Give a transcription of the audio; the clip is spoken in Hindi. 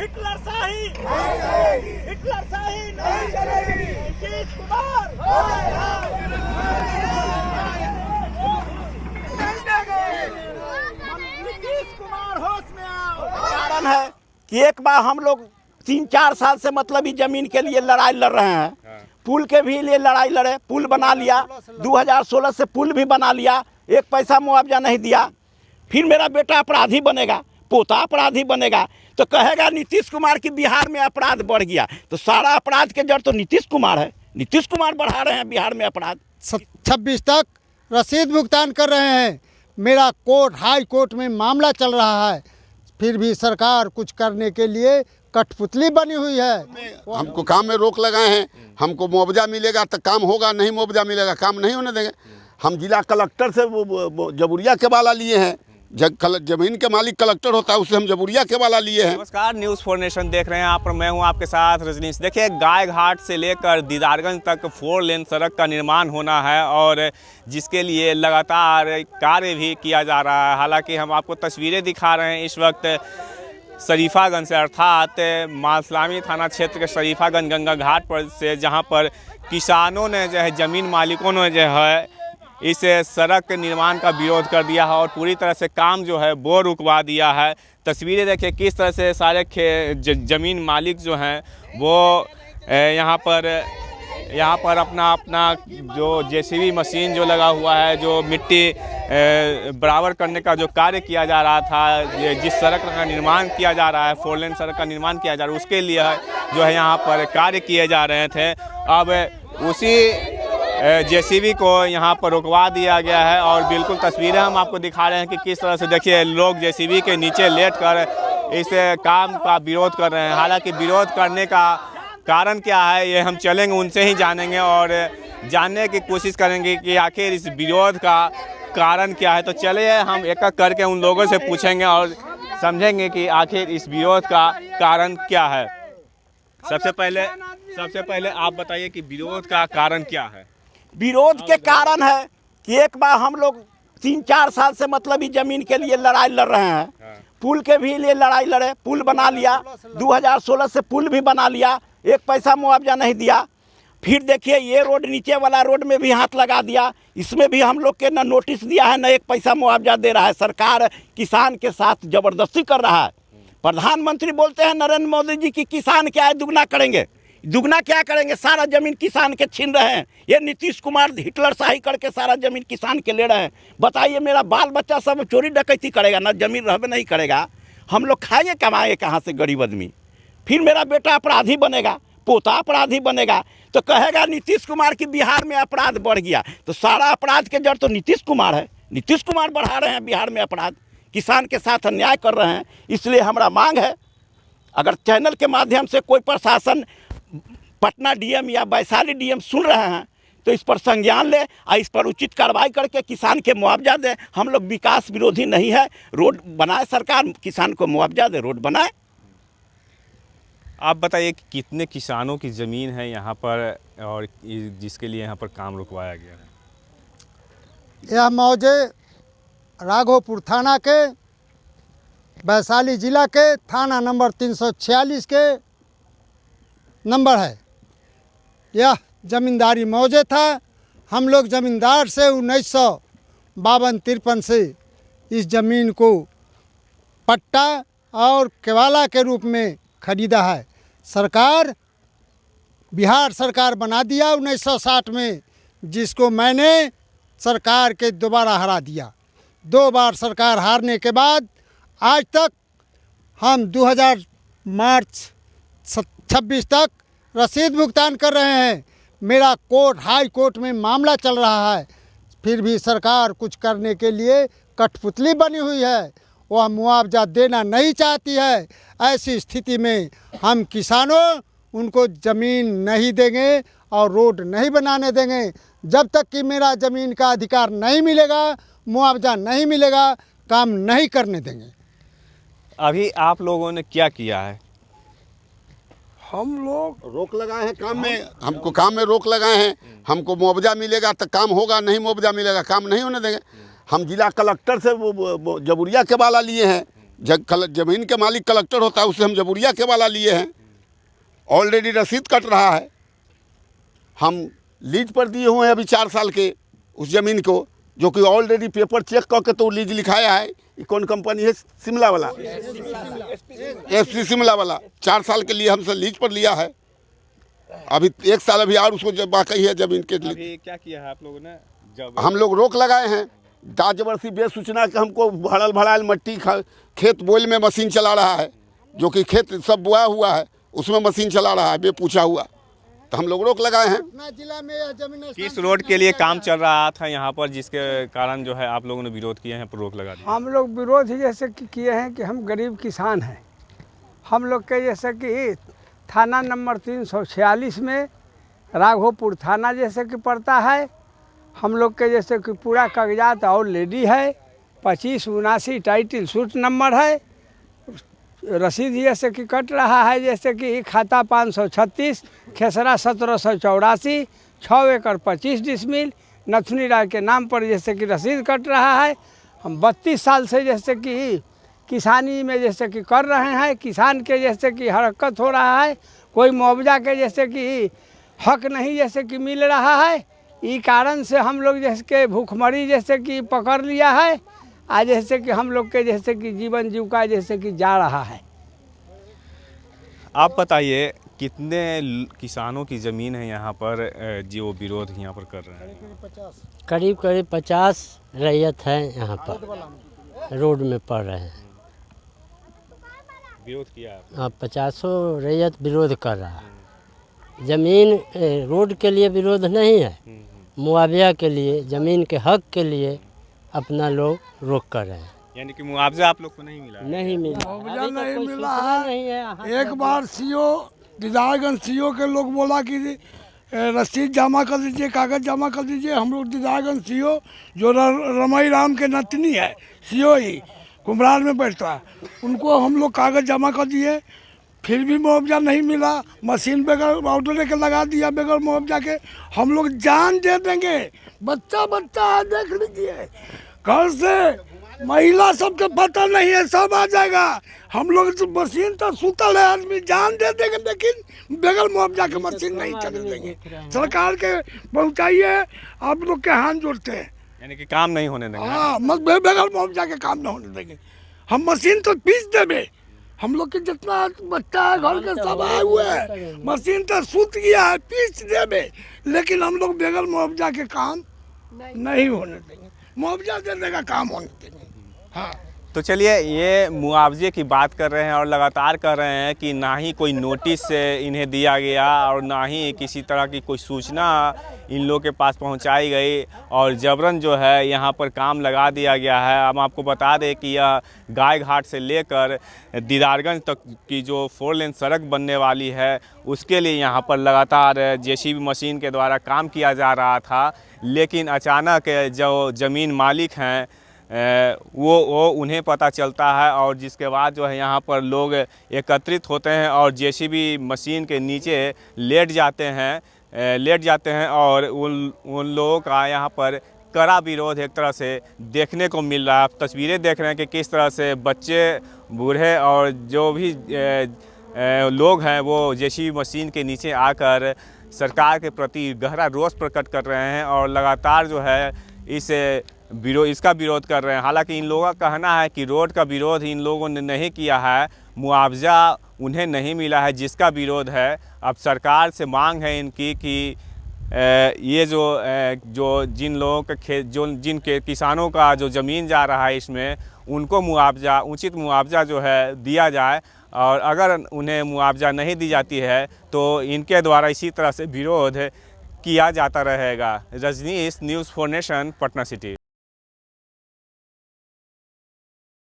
हिटलर शाही नहीं चलेगी। नीतीश कुमार नीतीश कुमार होश में आओ। कारण है कि एक बार हम लोग 3-4 साल से मतलब इस जमीन के लिए लड़ाई लड़ रहे हैं। पुल के भी लिए लड़ाई लड़े, पुल बना लिया, 2016 से पुल भी बना लिया, एक पैसा मुआवजा नहीं दिया। फिर मेरा बेटा अपराधी बनेगा, पोता अपराधी बनेगा, तो कहेगा नीतीश कुमार की बिहार में अपराध बढ़ गया। तो सारा अपराध के जड़ तो नीतीश कुमार है। नीतीश कुमार बढ़ा रहे हैं बिहार में अपराध। 26 तक रसीद भुगतान कर रहे हैं। मेरा कोर्ट हाई कोर्ट में मामला चल रहा है, फिर भी सरकार कुछ करने के लिए कठपुतली बनी हुई है। हमको काम में रोक लगाए हैं। हमको मुआवजा मिलेगा तो काम होगा, नहीं मुआवजा मिलेगा काम नहीं होने देंगे। हम जिला कलेक्टर से वो जबूरिया के वाला लिए हैं। जमीन के मालिक कलेक्टर होता है, उससे हम जबूरिया के वाला लिए हैं। नमस्कार, न्यूज़ 4 नेशन देख रहे हैं आप, मैं हूं आपके साथ रजनीश। देखिए, गाय घाट से लेकर दीदारगंज तक 4 लेन सड़क का निर्माण होना है और जिसके लिए लगातार कार्य भी किया जा रहा है। हालांकि हम आपको तस्वीरें दिखा रहे हैं इस वक्त शरीफागंज से, अर्थात मालसलामी थाना क्षेत्र के शरीफागंज गंगा घाट पर से, जहां पर किसानों ने जो है, ज़मीन मालिकों ने जो है इस सड़क के निर्माण का विरोध कर दिया है और पूरी तरह से काम जो है वो रुकवा दिया है। तस्वीरें देखिए किस तरह से सारे ज़मीन मालिक जो हैं वो यहाँ पर अपना जो जेसीबी मशीन जो लगा हुआ है, जो मिट्टी बराबर करने का जो कार्य किया जा रहा था, जिस सड़क का निर्माण किया जा रहा है, 4 लेन सड़क का निर्माण किया जा रहा है, उसके लिए जो है यहाँ पर कार्य किए जा रहे थे। अब उसी जेसीबी को यहाँ पर रुकवा दिया गया है और बिल्कुल तस्वीरें हम आपको दिखा रहे हैं कि किस तरह से देखिए लोग जेसीबी के नीचे लेटकर इस काम का विरोध कर रहे हैं। हालांकि विरोध करने का कारण क्या है ये हम चलेंगे उनसे ही जानेंगे और जानने की कोशिश करेंगे कि आखिर इस विरोध का कारण क्या है। तो चलिए हम एक एक करके उन लोगों से पूछेंगे और समझेंगे कि आखिर इस विरोध का कारण क्या है। सबसे पहले आप बताइए कि विरोध का कारण क्या है। विरोध के कारण है कि एक बार हम लोग 3-4 साल से मतलब इस जमीन के लिए लड़ाई लड़ रहे हैं। पुल के भी लिए लड़ाई लड़े, पुल बना लिया, 2016 से पुल भी बना लिया, एक पैसा मुआवजा नहीं दिया। फिर देखिए ये रोड, नीचे वाला रोड में भी हाथ लगा दिया, इसमें भी हम लोग के न नोटिस दिया है, न एक पैसा मुआवजा दे रहा है। सरकार किसान के साथ जबरदस्ती कर रहा है। प्रधानमंत्री बोलते हैं नरेंद्र मोदी जी की किसान क्या है, दुगना करेंगे। दुगना क्या करेंगे, सारा जमीन किसान के छीन रहे हैं। ये नीतीश कुमार हिटलर शाही करके सारा जमीन किसान के ले रहे हैं। बताइए मेरा बाल बच्चा सब चोरी डकैती करेगा, ना जमीन रहबे नहीं करेगा। हम लोग खाएंगे कमाएंगे कहाँ से, गरीब आदमी। फिर मेरा बेटा अपराधी बनेगा, पोता अपराधी बनेगा, तो कहेगा नीतीश कुमार की बिहार में अपराध बढ़ गया। तो सारा अपराध के जड़ तो नीतीश कुमार है। नीतीश कुमार बढ़ा रहे हैं बिहार में अपराध, किसान के साथ अन्याय कर रहे हैं। इसलिए हमारा मांग है, अगर चैनल के माध्यम से कोई प्रशासन, पटना डीएम या वैशाली डीएम सुन रहे हैं तो इस पर संज्ञान ले और इस पर उचित कार्रवाई करके किसान के मुआवजा दे। हम लोग विकास विरोधी नहीं है। रोड बनाए सरकार, किसान को मुआवजा दे, रोड बनाए। आप बताइए कि कितने किसानों की ज़मीन है यहाँ पर और जिसके लिए यहाँ पर काम रुकवाया गया है। यह मौजे राघोपुर थाना के, वैशाली जिला के, थाना नंबर 346 के नंबर है। यह ज़मींदारी मौजे था। हम लोग ज़मींदार से 1952-53 से इस ज़मीन को पट्टा और केवाला के रूप में खरीदा है। सरकार, बिहार सरकार बना दिया 1960 में, जिसको मैंने सरकार के दोबारा हरा दिया। 2 बार सरकार हारने के बाद आज तक हम 2000 मार्च 26 तक रसीद भुगतान कर रहे हैं। मेरा कोर्ट हाई कोर्ट में मामला चल रहा है, फिर भी सरकार कुछ करने के लिए कठपुतली बनी हुई है। वह मुआवजा देना नहीं चाहती है। ऐसी स्थिति में हम किसानों उनको ज़मीन नहीं देंगे और रोड नहीं बनाने देंगे। जब तक कि मेरा ज़मीन का अधिकार नहीं मिलेगा, मुआवजा नहीं मिलेगा, काम नहीं करने देंगे। अभी आप लोगों ने क्या किया है? हम लोग रोक लगाए हैं काम में, हमको काम में रोक लगाए हैं। हमको मुआवजा मिलेगा तो काम होगा, नहीं मुआवजा मिलेगा काम नहीं होने देंगे। हम जिला कलेक्टर से वो जबूरिया के वाला लिए हैं। जमीन के मालिक कलेक्टर होता है, उससे हम जबुरिया के वाला लिए हैं। ऑलरेडी रसीद कट रहा है। हम लीज पर दिए हुए हैं अभी 4 साल के उस ज़मीन को, जो कि ऑलरेडी पेपर चेक करके तो लीज लिखाया है। ये कौन कंपनी है? शिमला वाला, एफसी शिमला वाला। 4 साल के लिए हमसे लीज पर लिया है। अभी 1 साल अभी और उसको बाकी है ज़मीन के लिए। अभी क्या किया है आप लोगों ने? हम लोग रोक लगाए हैं। दाजबरसी बेसूचना के हमको भड़ाल मट्टी खेत बोल में मशीन चला रहा है, जो कि खेत सब बोया हुआ है उसमें मशीन चला रहा है बेपूछा हुआ, तो हम लोग रोक लगाए हैं। जिला में यह जमीन किस रोड के लिए काम चल रहा था यहाँ पर, जिसके कारण जो है आप लोगों ने विरोध किया है, पर रोक लगा दी? हम लोग विरोध ही जैसे कि किए हैं कि हम गरीब किसान हैं। हम लोग के जैसे कि थाना नंबर 346 में राघोपुर थाना जैसे कि पड़ता है। हम लोग के जैसे कि पूरा कागजात और लेडी है, 2579 टाइटल सूट नंबर है। रसीद जैसे कि कट रहा है, जैसे कि खाता 536, खेसरा 1784, 6 एकड़ 25 डिसमिल नथुनी राय के नाम पर जैसे कि रसीद कट रहा है। हम 32 साल से जैसे कि किसानी में जैसे कि कर रहे हैं। किसान के जैसे कि हरकत हो रहा है, कोई मुआवजा के जैसे कि हक नहीं जैसे कि मिल रहा है। ई कारण से हम लोग जैसे कि भूखमरी जैसे कि पकड़ लिया है। आज जैसे कि हम लोग के जैसे कि जीवन जीविका जैसे कि जा रहा है। आप बताइए कितने किसानों की ज़मीन है यहाँ पर जो विरोध यहाँ पर कर रहे हैं? करीब 50 रैयत है यहाँ पर रोड में पड़ रहे हैं। विरोध किया है? हाँ, 50 रैयत विरोध कर रहा है। ज़मीन रोड के लिए विरोध नहीं है, मुआवजा के लिए, ज़मीन के हक के लिए अपना लोग रोक कर रहे हैं। यानी कि मुआवजा आप लोग को नहीं मिला? नहीं मिला, मुआवजा अभी तो नहीं कोई मिला सूचना है। नहीं है। एक बार सीओ दीदारगंज सीओ के लोग बोला कि रसीद जमा कर दीजिए, कागज़ जमा कर दीजिए। हम लोग दीदारगंज सीओ जो रमई राम के नतनी है, सीओ ही कुम्हरार में बैठता है, उनको हम लोग कागज़ जमा कर दिए, फिर भी मुआवजा नहीं मिला। मशीन बगैर ऑर्डर के लगा दिया बगैर मुआवजा के। हम लोग जान दे देंगे, बच्चा है देख लीजिए, घर से महिला सबके पता नहीं है, सब आ जाएगा। हम लोग तो मशीन तो सुतल है, आदमी जान दे देंगे, लेकिन बगैर मुआवजा के मशीन नहीं चलने देंगे। सरकार के पहुँचाइए, आप लोग के हाथ जोड़ते हैं। यानी कि काम नहीं होने देंगे? हाँ, बगैर मुआवजा के काम नहीं होने देंगे। हम मशीन तो पीस देंगे। हम लोग के जितना बच्चा है घर के सब आए हुए हैं, मशीन तो सूत गया है, पीस देवे, लेकिन हम लोग बगैर मुआवजा के काम नहीं होने देंगे। मुआवजा देने का काम होने देंगे। हाँ, तो चलिए, ये मुआवजे की बात कर रहे हैं और लगातार कर रहे हैं कि ना ही कोई नोटिस इन्हें दिया गया और ना ही किसी तरह की कोई सूचना इन लोगों के पास पहुंचाई गई, और जबरन जो है यहाँ पर काम लगा दिया गया है। हम आपको बता दें कि यह गाय घाट से लेकर दीदारगंज तक की जो 4 लेन सड़क बनने वाली है, उसके लिए यहाँ पर लगातार जेसीबी मशीन के द्वारा काम किया जा रहा था। लेकिन अचानक जो ज़मीन मालिक हैं वो उन्हें पता चलता है, और जिसके बाद जो है यहाँ पर लोग एकत्रित होते हैं और जेसीबी मशीन के नीचे लेट जाते हैं और उन लोगों का यहाँ पर कड़ा विरोध एक तरह से देखने को मिल रहा है। आप तस्वीरें देख रहे हैं कि किस तरह से बच्चे, बूढ़े और जो भी लोग हैं वो जेसीबी मशीन के नीचे आकर सरकार के प्रति गहरा रोष प्रकट कर रहे हैं और लगातार जो है इसका विरोध कर रहे हैं। हालांकि इन लोगों का कहना है कि रोड का विरोध इन लोगों ने नहीं किया है, मुआवजा उन्हें नहीं मिला है जिसका विरोध है। अब सरकार से मांग है इनकी कि ये जो जिन लोगों के जिनके किसानों का जो ज़मीन जा रहा है इसमें उनको मुआवजा, उचित मुआवजा जो है दिया जाए, और अगर उन्हें मुआवजा नहीं दी जाती है तो इनके द्वारा इसी तरह से विरोध किया जाता रहेगा। Rajneesh, news 4 nation, Patna city.